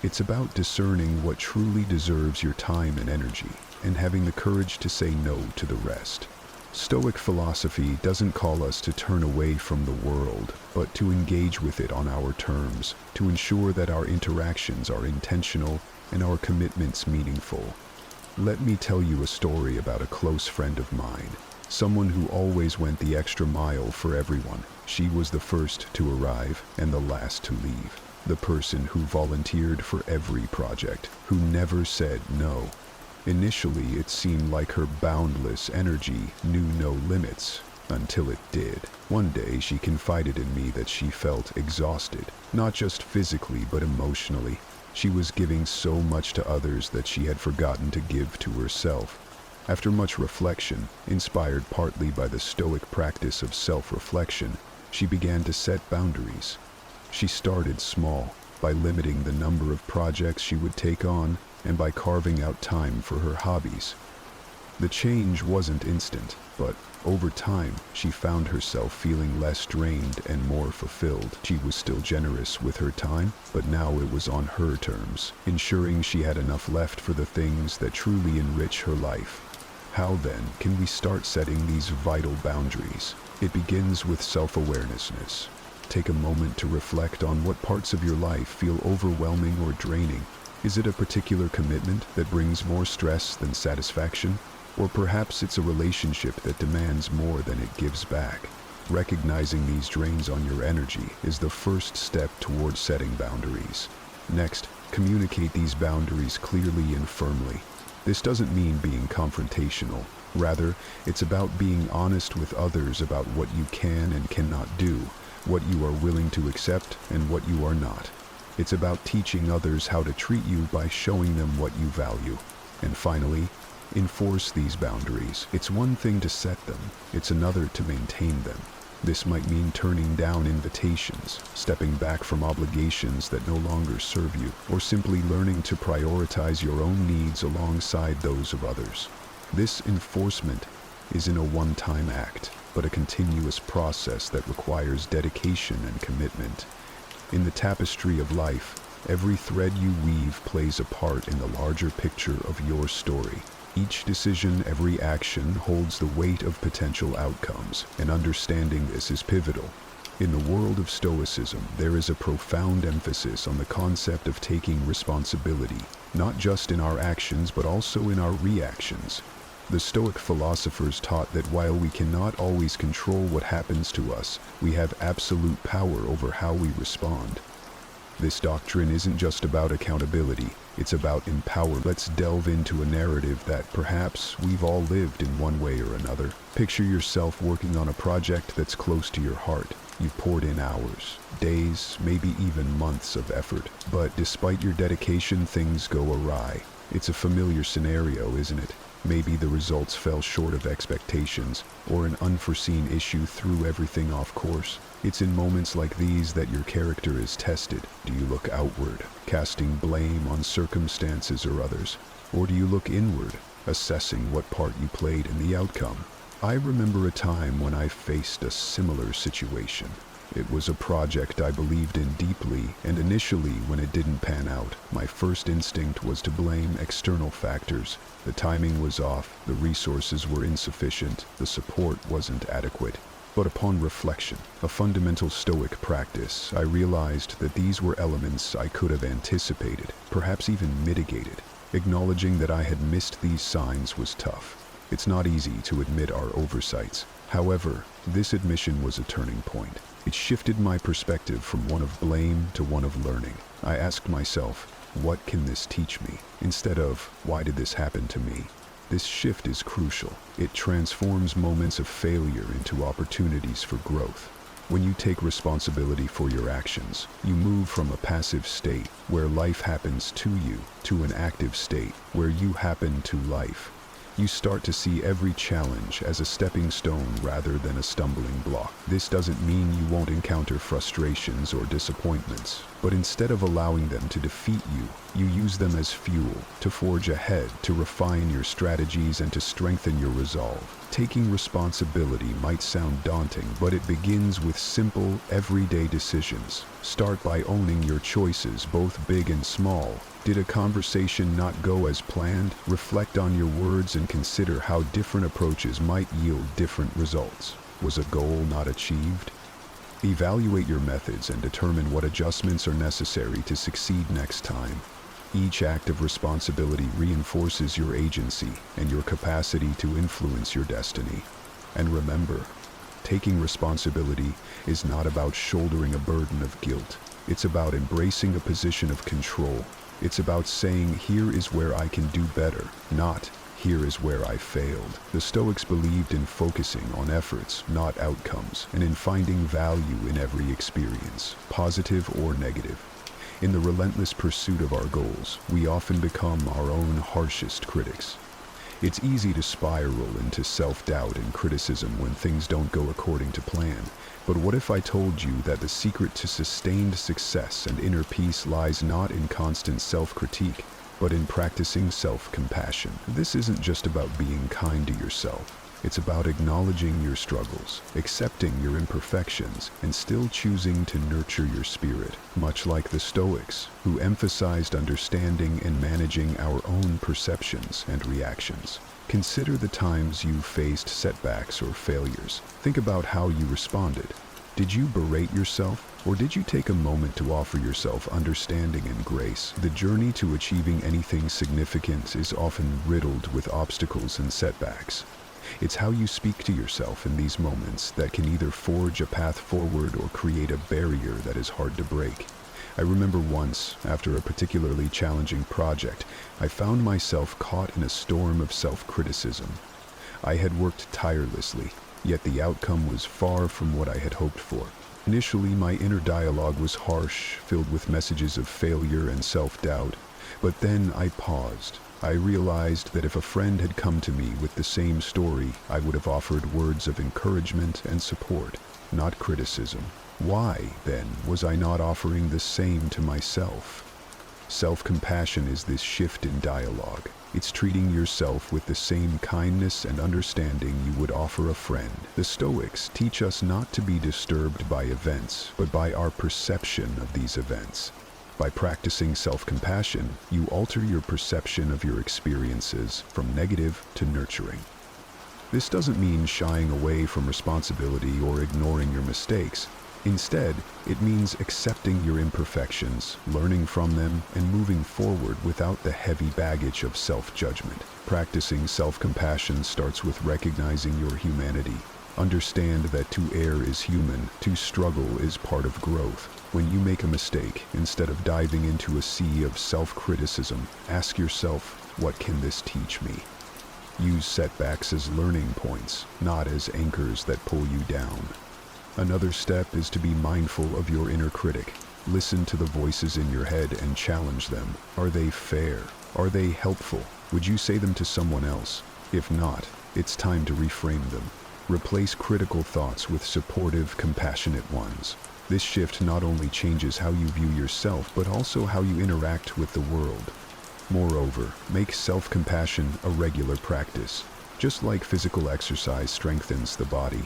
It's about discerning what truly deserves your time and energy, and having the courage to say no to the rest. Stoic philosophy doesn't call us to turn away from the world, but to engage with it on our terms, to ensure that our interactions are intentional and our commitments meaningful. Let me tell you a story about a close friend of mine, someone who always went the extra mile for everyone. She was the first to arrive and the last to leave. The person who volunteered for every project, who never said no. Initially, it seemed like her boundless energy knew no limits, until it did. One day, she confided in me that she felt exhausted, not just physically but emotionally. She was giving so much to others that she had forgotten to give to herself. After much reflection, inspired partly by the Stoic practice of self-reflection, she began to set boundaries. She started small, by limiting the number of projects she would take on, and by carving out time for her hobbies. The change wasn't instant, but over time, she found herself feeling less drained and more fulfilled. She was still generous with her time, but now it was on her terms, ensuring she had enough left for the things that truly enrich her life. How then can we start setting these vital boundaries? It begins with self-awareness. Take a moment to reflect on what parts of your life feel overwhelming or draining. Is it a particular commitment that brings more stress than satisfaction? Or perhaps it's a relationship that demands more than it gives back. Recognizing these drains on your energy is the first step towards setting boundaries. Next, communicate these boundaries clearly and firmly. This doesn't mean being confrontational. Rather, it's about being honest with others about what you can and cannot do, what you are willing to accept and what you are not. It's about teaching others how to treat you by showing them what you value. And finally, enforce these boundaries. It's one thing to set them, it's another to maintain them. This might mean turning down invitations, stepping back from obligations that no longer serve you, or simply learning to prioritize your own needs alongside those of others. This enforcement isn't a one-time act, but a continuous process that requires dedication and commitment. In the tapestry of life, every thread you weave plays a part in the larger picture of your story. Each decision, every action holds the weight of potential outcomes, and understanding this is pivotal. In the world of Stoicism, there is a profound emphasis on the concept of taking responsibility, not just in our actions but also in our reactions. The Stoic philosophers taught that while we cannot always control what happens to us, we have absolute power over how we respond. This doctrine isn't just about accountability, it's about empowerment. Let's delve into a narrative that perhaps we've all lived in one way or another. Picture yourself working on a project that's close to your heart. You've poured in hours, days, maybe even months of effort, but despite your dedication, things go awry. It's a familiar scenario, isn't it? Maybe the results fell short of expectations, or an unforeseen issue threw everything off course. It's in moments like these that your character is tested. Do you look outward, casting blame on circumstances or others? Or do you look inward, assessing what part you played in the outcome? I remember a time when I faced a similar situation. It was a project I believed in deeply, and initially, when it didn't pan out, my first instinct was to blame external factors. The timing was off, the resources were insufficient, the support wasn't adequate. But upon reflection, a fundamental Stoic practice, I realized that these were elements I could have anticipated, perhaps even mitigated. Acknowledging that I had missed these signs was tough. It's not easy to admit our oversights. However, this admission was a turning point. It shifted my perspective from one of blame to one of learning. I asked myself, what can this teach me? Instead of, why did this happen to me? This shift is crucial. It transforms moments of failure into opportunities for growth. When you take responsibility for your actions, you move from a passive state, where life happens to you, to an active state, where you happen to life. You start to see every challenge as a stepping stone rather than a stumbling block. This doesn't mean you won't encounter frustrations or disappointments, but instead of allowing them to defeat you, you use them as fuel to forge ahead, to refine your strategies and to strengthen your resolve. Taking responsibility might sound daunting, but it begins with simple, everyday decisions. Start by owning your choices, both big and small. Did a conversation not go as planned? Reflect on your words and consider how different approaches might yield different results. Was a goal not achieved? Evaluate your methods and determine what adjustments are necessary to succeed next time. Each act of responsibility reinforces your agency and your capacity to influence your destiny. And remember, taking responsibility is not about shouldering a burden of guilt. It's about embracing a position of control. It's about saying, here is where I can do better, not here is where I failed. The Stoics believed in focusing on efforts, not outcomes, and in finding value in every experience, positive or negative. In the relentless pursuit of our goals, we often become our own harshest critics. It's easy to spiral into self-doubt and criticism when things don't go according to plan. But what if I told you that the secret to sustained success and inner peace lies not in constant self-critique, but in practicing self-compassion? This isn't just about being kind to yourself. It's about acknowledging your struggles, accepting your imperfections, and still choosing to nurture your spirit, much like the Stoics, who emphasized understanding and managing our own perceptions and reactions. Consider the times you faced setbacks or failures. Think about how you responded. Did you berate yourself, or did you take a moment to offer yourself understanding and grace? The journey to achieving anything significant is often riddled with obstacles and setbacks. It's how you speak to yourself in these moments that can either forge a path forward or create a barrier that is hard to break. I remember once, after a particularly challenging project, I found myself caught in a storm of self-criticism. I had worked tirelessly, yet the outcome was far from what I had hoped for. Initially, my inner dialogue was harsh, filled with messages of failure and self-doubt. But then I paused. I realized that if a friend had come to me with the same story, I would have offered words of encouragement and support, not criticism. Why, then, was I not offering the same to myself? Self-compassion is this shift in dialogue. It's treating yourself with the same kindness and understanding you would offer a friend. The Stoics teach us not to be disturbed by events, but by our perception of these events. By practicing self-compassion, you alter your perception of your experiences from negative to nurturing. This doesn't mean shying away from responsibility or ignoring your mistakes. Instead, it means accepting your imperfections, learning from them, and moving forward without the heavy baggage of self-judgment. Practicing self-compassion starts with recognizing your humanity. Understand that to err is human, to struggle is part of growth. When you make a mistake, instead of diving into a sea of self-criticism, ask yourself, what can this teach me? Use setbacks as learning points, not as anchors that pull you down. Another step is to be mindful of your inner critic. Listen to the voices in your head and challenge them. Are they fair? Are they helpful? Would you say them to someone else? If not, it's time to reframe them. Replace critical thoughts with supportive, compassionate ones. This shift not only changes how you view yourself, but also how you interact with the world. Moreover, make self-compassion a regular practice. Just like physical exercise strengthens the body,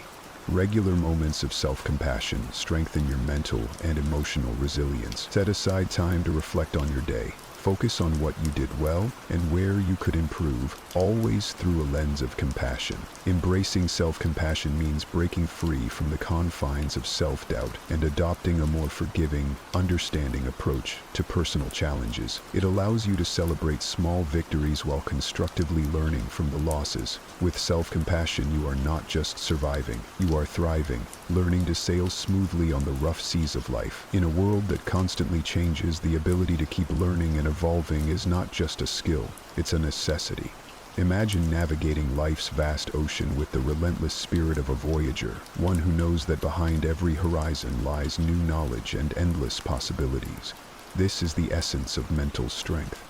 regular moments of self-compassion strengthen your mental and emotional resilience. Set aside time to reflect on your day. Focus on what you did well and where you could improve, always through a lens of compassion. Embracing self-compassion means breaking free from the confines of self-doubt and adopting a more forgiving, understanding approach to personal challenges. It allows you to celebrate small victories while constructively learning from the losses. With self-compassion, you are not just surviving, you are thriving, learning to sail smoothly on the rough seas of life. In a world that constantly changes, the ability to keep learning and evolving is not just a skill, it's a necessity. Imagine navigating life's vast ocean with the relentless spirit of a voyager, one who knows that behind every horizon lies new knowledge and endless possibilities. This is the essence of mental strength,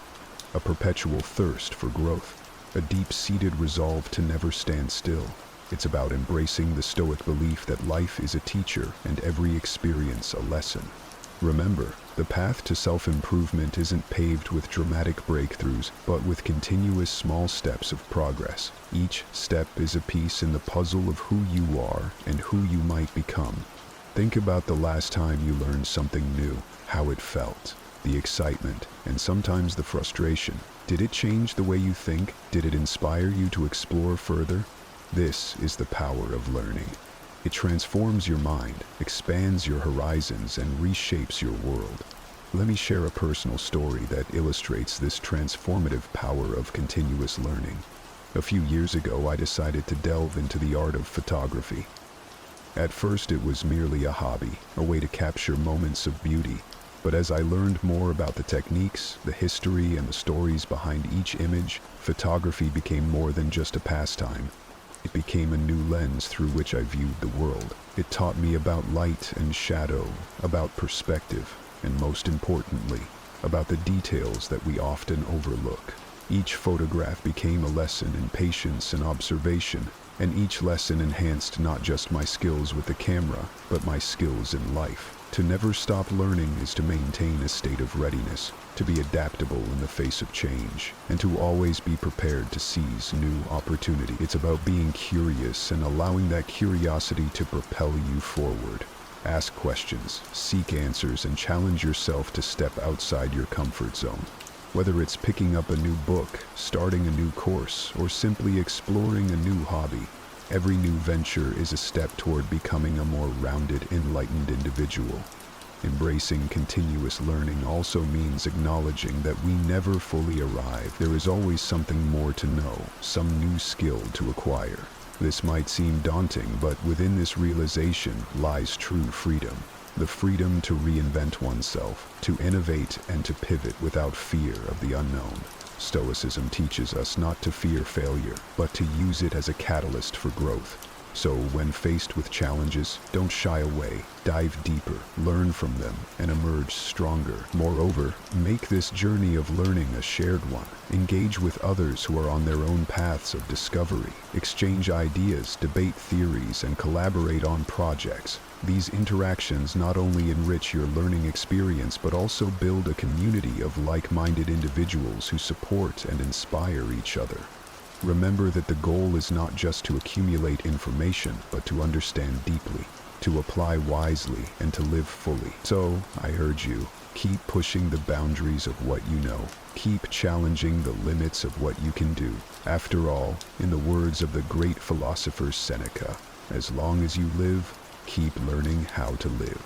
a perpetual thirst for growth, a deep-seated resolve to never stand still. It's about embracing the Stoic belief that life is a teacher and every experience a lesson. Remember, the path to self-improvement isn't paved with dramatic breakthroughs, but with continuous small steps of progress. Each step is a piece in the puzzle of who you are and who you might become. Think about the last time you learned something new, how it felt, the excitement, and sometimes the frustration. Did it change the way you think? Did it inspire you to explore further? This is the power of learning. It transforms your mind, expands your horizons, and reshapes your world. Let me share a personal story that illustrates this transformative power of continuous learning. A few years ago, I decided to delve into the art of photography. At first, it was merely a hobby, a way to capture moments of beauty. But as I learned more about the techniques, the history, and the stories behind each image, photography became more than just a pastime. It became a new lens through which I viewed the world. It taught me about light and shadow, about perspective, and most importantly, about the details that we often overlook. Each photograph became a lesson in patience and observation, and each lesson enhanced not just my skills with the camera, but my skills in life. To never stop learning is to maintain a state of readiness, to be adaptable in the face of change, and to always be prepared to seize new opportunity. It's about being curious and allowing that curiosity to propel you forward. Ask questions, seek answers, and challenge yourself to step outside your comfort zone. Whether it's picking up a new book, starting a new course, or simply exploring a new hobby, every new venture is a step toward becoming a more rounded, enlightened individual. Embracing continuous learning also means acknowledging that we never fully arrive. There is always something more to know, some new skill to acquire. This might seem daunting, but within this realization lies true freedom. The freedom to reinvent oneself, to innovate, and to pivot without fear of the unknown. Stoicism teaches us not to fear failure, but to use it as a catalyst for growth. So when faced with challenges, don't shy away, dive deeper, learn from them, and emerge stronger. Moreover, make this journey of learning a shared one. Engage with others who are on their own paths of discovery. Exchange ideas, debate theories, and collaborate on projects. These interactions not only enrich your learning experience, but also build a community of like-minded individuals who support and inspire each other. Remember that the goal is not just to accumulate information, but to understand deeply, to apply wisely, and to live fully. So, I urge you, keep pushing the boundaries of what you know. Keep challenging the limits of what you can do. After all, in the words of the great philosopher Seneca, as long as you live, keep learning how to live.